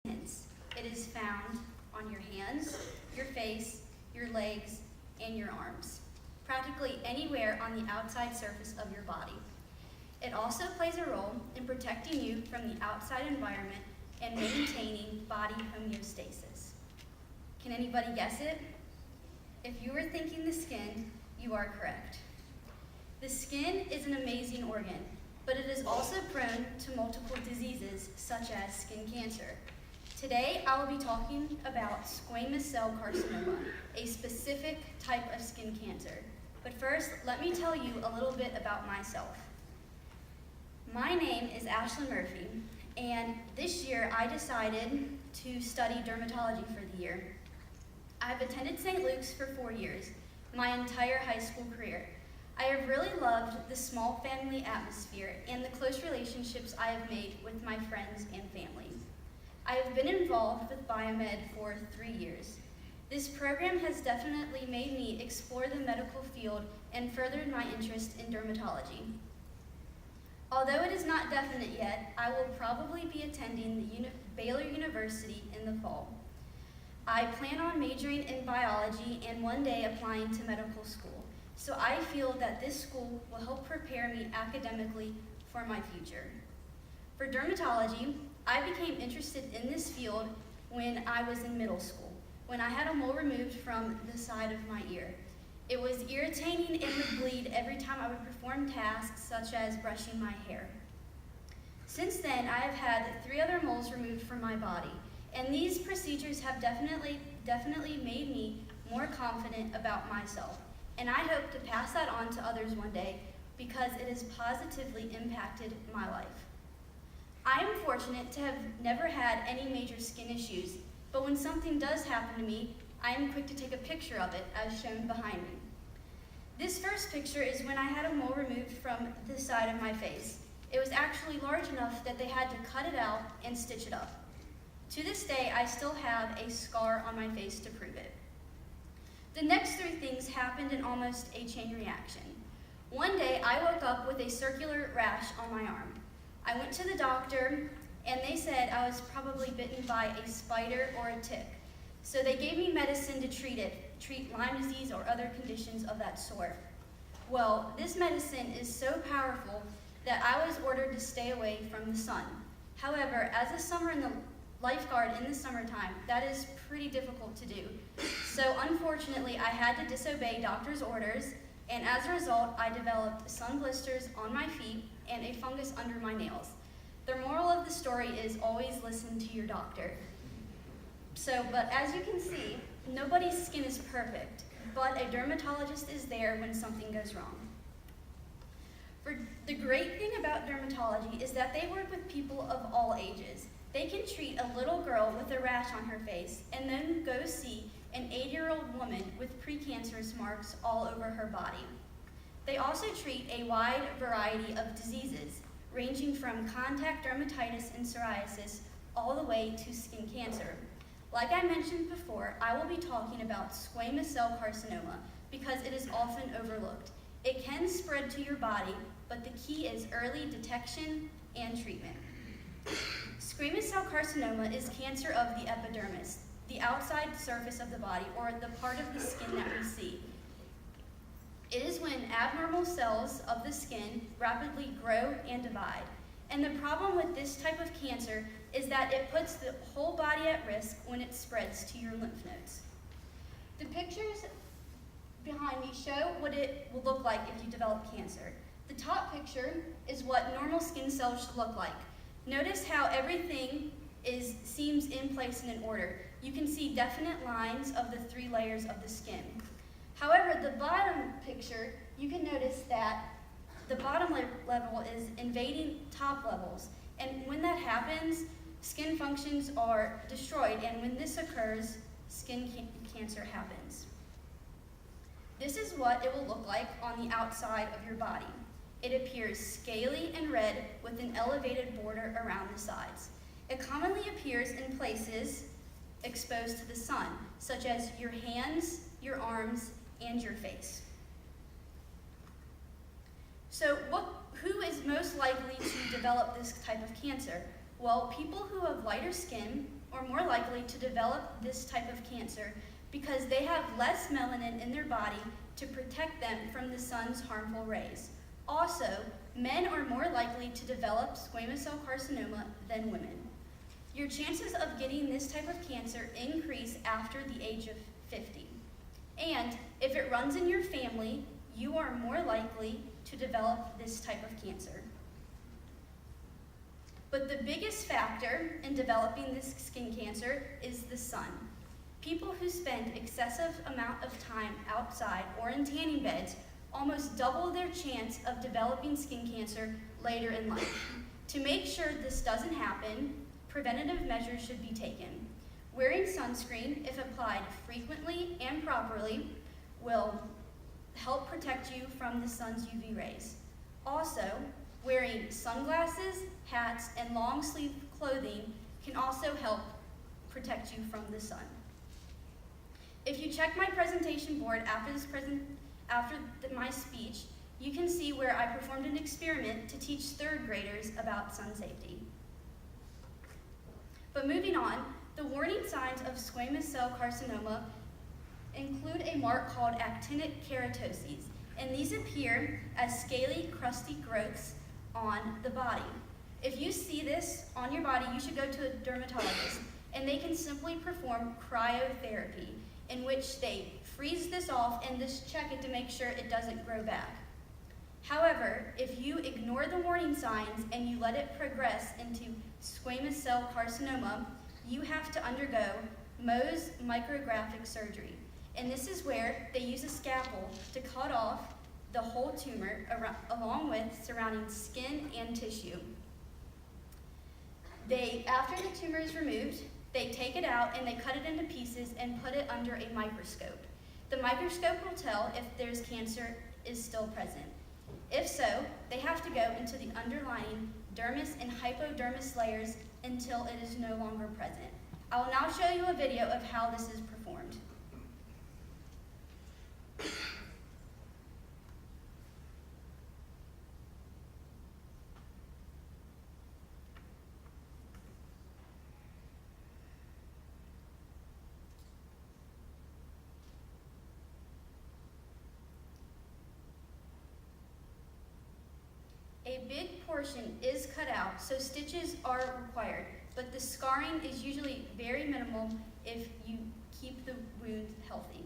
hints. It is found on your hands, your face, your legs, and your arms, practically anywhere on the outside surface of your body. It also plays a role in protecting you from the outside environment and maintaining body homeostasis. Can anybody guess it? If you were thinking the skin, you are correct. The skin is an amazing organ, but it is also prone to multiple diseases such as skin cancer. Today, I will be talking about squamous cell carcinoma, a specific type of skin cancer. But first, let me tell you a little bit about myself. My name is Ashlyn Murphy, and this year I decided to study dermatology for the year. I've attended St. Luke's for 4 years, my entire high school career. I have really loved the small family atmosphere and the close relationships I have made with my friends and family. I have been involved with Biomed for 3 years. This program has definitely made me explore the medical field and furthered my interest in dermatology. Although it is not definite yet, I will probably be attending the Baylor University in the fall. I plan on majoring in biology and one day applying to medical school, so I feel that this school will help prepare me academically for my future. For dermatology, I became interested in this field when I was in middle school, when I had a mole removed from the side of my ear. It was irritating and would bleed every time I would perform tasks such as brushing my hair. Since then, I have had 3 other moles removed from my body, and these procedures have definitely made me more confident about myself, and I hope to pass that on to others one day because it has positively impacted my life. I am fortunate to have never had any major skin issues, but when something does happen to me, I am quick to take a picture of it, as shown behind me. This first picture is when I had a mole removed from the side of my face. It was actually large enough that they had to cut it out and stitch it up. To this day, I still have a scar on my face to prove it. The next 3 things happened in almost a chain reaction. One day, I woke up with a circular rash on my arm. I went to the doctor, and they said I was probably bitten by a spider or a tick. So they gave me medicine to treat Lyme disease or other conditions of that sort. Well, this medicine is so powerful that I was ordered to stay away from the sun. However, as a lifeguard in the summertime, that is pretty difficult to do. So unfortunately, I had to disobey doctor's orders, and as a result, I developed sun blisters on my feet and a fungus under my nails. The moral of the story is always listen to your doctor. But as you can see, nobody's skin is perfect, but a dermatologist is there when something goes wrong. The great thing about dermatology is that they work with people of all ages. They can treat a little girl with a rash on her face and then go see an 80-year-old woman with precancerous marks all over her body. They also treat a wide variety of diseases, ranging from contact dermatitis and psoriasis all the way to skin cancer. Like I mentioned before, I will be talking about squamous cell carcinoma because it is often overlooked. It can spread to your body, but the key is early detection and treatment. Squamous cell carcinoma is cancer of the epidermis, the outside surface of the body, or the part of the skin that we see. It is when abnormal cells of the skin rapidly grow and divide. And the problem with this type of cancer is that it puts the whole body at risk when it spreads to your lymph nodes. The pictures behind me show what it will look like if you develop cancer. The top picture is what normal skin cells should look like. Notice how everything seems in place and in order. You can see definite lines of the 3 layers of the skin. However, the bottom picture, you can notice that the bottom level is invading top levels. And when that happens, skin functions are destroyed. And when this occurs, skin cancer happens. This is what it will look like on the outside of your body. It appears scaly and red with an elevated border around the sides. It commonly appears in places exposed to the sun, such as your hands, your arms, and your face. So who is most likely to develop this type of cancer? Well, people who have lighter skin, are more likely to develop this type of cancer because they have less melanin in their body to protect them from the sun's harmful rays. Also, men are more likely to develop squamous cell carcinoma than women. Your chances of getting this type of cancer increase after the age of 50. And if it runs in your family, you are more likely to develop this type of cancer. But the biggest factor in developing this skin cancer is the sun. People who spend excessive amount of time outside or in tanning beds almost double their chance of developing skin cancer later in life. To make sure this doesn't happen, preventative measures should be taken. Wearing sunscreen, if applied frequently and properly, will help protect you from the sun's UV rays. Also, wearing sunglasses, hats, and long sleeve clothing can also help protect you from the sun. If you check my presentation board after my speech, you can see where I performed an experiment to teach third graders about sun safety. But moving on, the warning signs of squamous cell carcinoma include a mark called actinic keratoses, and these appear as scaly, crusty growths on the body. If you see this on your body, you should go to a dermatologist, and they can simply perform cryotherapy, in which they freeze this off and just check it to make sure it doesn't grow back. However, if you ignore the warning signs and you let it progress into squamous cell carcinoma, you have to undergo Mohs micrographic surgery. And this is where they use a scalpel to cut off the whole tumor along with surrounding skin and tissue. After the tumor is removed, they take it out and they cut it into pieces and put it under a microscope. The microscope will tell if there's cancer is still present. If so, they have to go into the underlying dermis and hypodermis layers until it is no longer present. I will now show you a video of how this is performed. A big portion is cut out, so stitches are required, but the scarring is usually very minimal if you keep the wound healthy.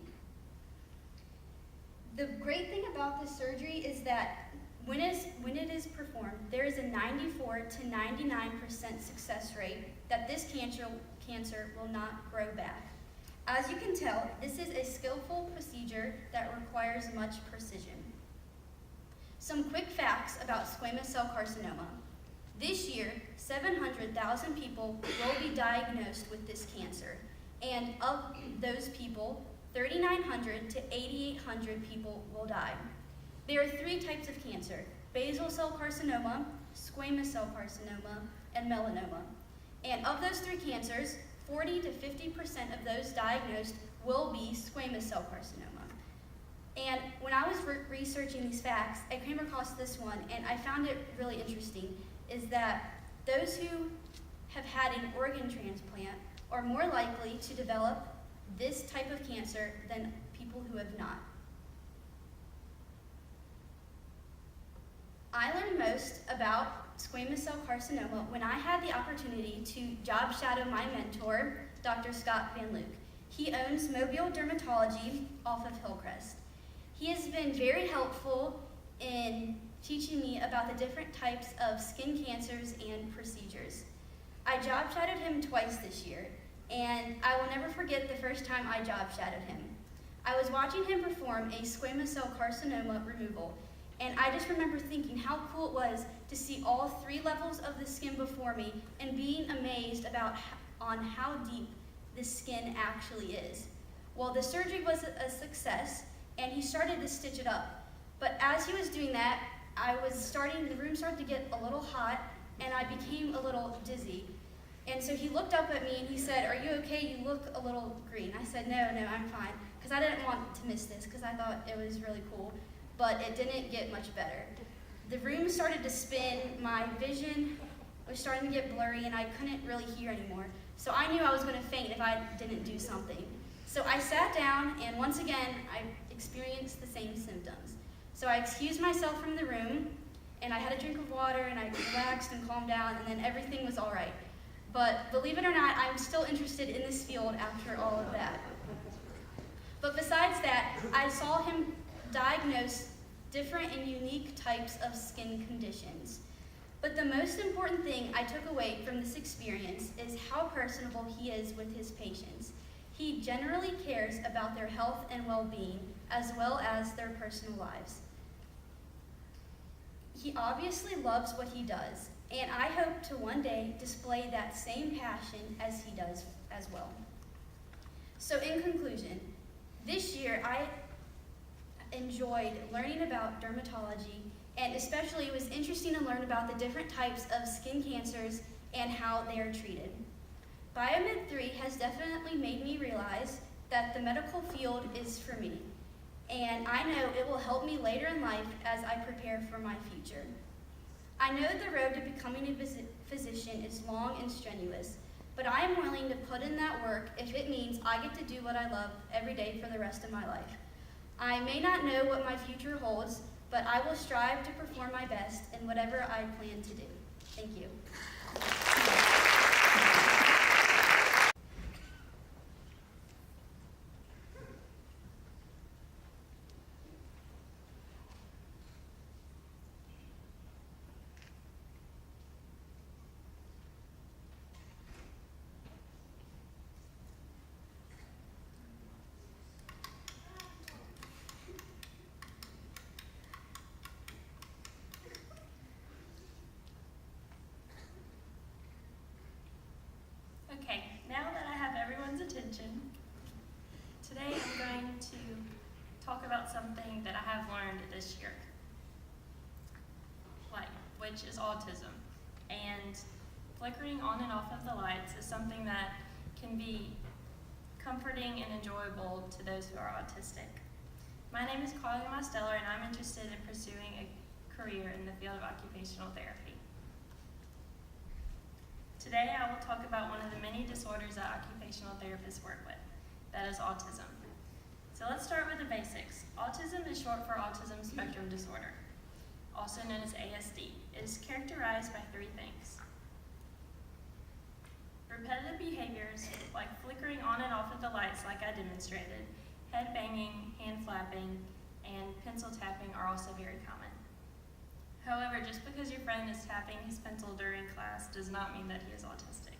The great thing about this surgery is that when it is performed, there is a 94 to 99% success rate that this cancer will not grow back. As you can tell, this is a skillful procedure that requires much precision. Some quick facts about squamous cell carcinoma. This year, 700,000 people will be diagnosed with this cancer, and of those people, 3,900 to 8,800 people will die. There are three types of cancer: basal cell carcinoma, squamous cell carcinoma, and melanoma. And of those three cancers, 40 to 50% of those diagnosed will be squamous cell carcinoma. And when I was researching these facts, I came across this one, and I found it really interesting, is that those who have had an organ transplant are more likely to develop this type of cancer than people who have not. I learned most about squamous cell carcinoma when I had the opportunity to job shadow my mentor, Dr. Scott Van Luke. He owns Mobile Dermatology off of Hillcrest. He has been very helpful in teaching me about the different types of skin cancers and procedures. I job shadowed him twice this year, and I will never forget the first time I job shadowed him. I was watching him perform a squamous cell carcinoma removal, and I just remember thinking how cool it was to see all three levels of the skin before me and being amazed on how deep the skin actually is. Well, the surgery was a success, and he started to stitch it up. But as he was doing that, the room started to get a little hot, and I became a little dizzy. And so he looked up at me and he said, "Are you okay? You look a little green." I said, No, I'm fine, because I didn't want to miss this, because I thought it was really cool. But it didn't get much better. The room started to spin, my vision was starting to get blurry, and I couldn't really hear anymore. So I knew I was going to faint if I didn't do something. So I sat down, and once again, I experienced the same symptoms. So I excused myself from the room, and I had a drink of water, and I relaxed and calmed down, and then everything was all right. But believe it or not, I'm still interested in this field after all of that. But besides that, I saw him diagnose different and unique types of skin conditions. But the most important thing I took away from this experience is how personable he is with his patients. He generally cares about their health and well-being, as well as their personal lives. He obviously loves what he does, and I hope to one day display that same passion as he does as well. So in conclusion, this year I enjoyed learning about dermatology, and especially it was interesting to learn about the different types of skin cancers and how they are treated. Biomed 3 has definitely made me realize that the medical field is for me, and I know it will help me later in life as I prepare for my future. I know the road to becoming a physician is long and strenuous, but I am willing to put in that work if it means I get to do what I love every day for the rest of my life. I may not know what my future holds, but I will strive to perform my best in whatever I plan to do. Thank you. Okay, now that I have everyone's attention, today I'm going to talk about something that I have learned this year, which is autism. And flickering on and off of the lights is something that can be comforting and enjoyable to those who are autistic. My name is Carly Mosteller, and I'm interested in pursuing a career in the field of occupational therapy. Today I will talk about one of the many disorders that occupational therapists work with, that is autism. So let's start with the basics. Autism is short for Autism Spectrum Disorder, also known as ASD. It is characterized by three things: repetitive behaviors like flickering on and off of the lights like I demonstrated, head banging, hand flapping, and pencil tapping are also very common. However, just because your friend is tapping his pencil during class does not mean that he is autistic.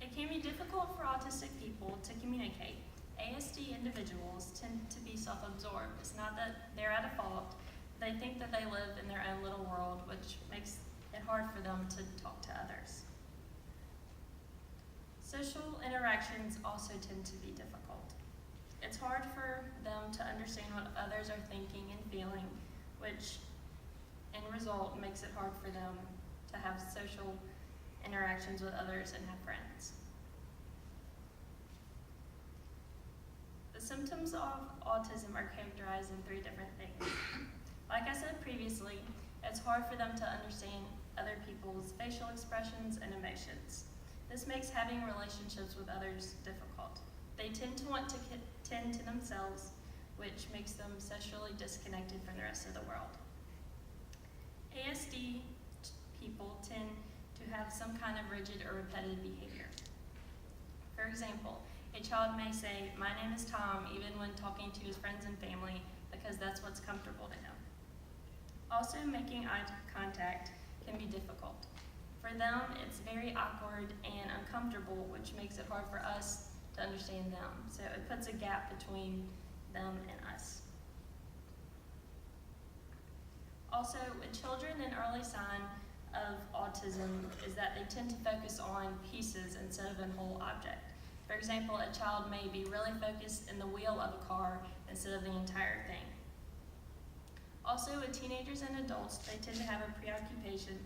It can be difficult for autistic people to communicate. ASD individuals tend to be self-absorbed. It's not that they're at a fault. They think that they live in their own little world, which makes it hard for them to talk to others. Social interactions also tend to be difficult. It's hard for them to understand what others are thinking and feeling, which in result makes it hard for them to have social interactions with others and have friends. The symptoms of autism are characterized in three different things. Like I said previously, it's hard for them to understand other people's facial expressions and emotions. This makes having relationships with others difficult. They tend to want to tend to themselves, which makes them socially disconnected from the rest of the world. ASD people tend to have some kind of rigid or repetitive behavior. For example, a child may say, "My name is Tom," even when talking to his friends and family, because that's what's comfortable to him. Also, making eye contact can be difficult. For them, it's very awkward and uncomfortable, which makes it hard for us to understand them. So it puts a gap between them and us. Also, with children, an early sign of autism is that they tend to focus on pieces instead of a whole object. For example, a child may be really focused in the wheel of a car instead of the entire thing. Also, with teenagers and adults, they tend to have a preoccupation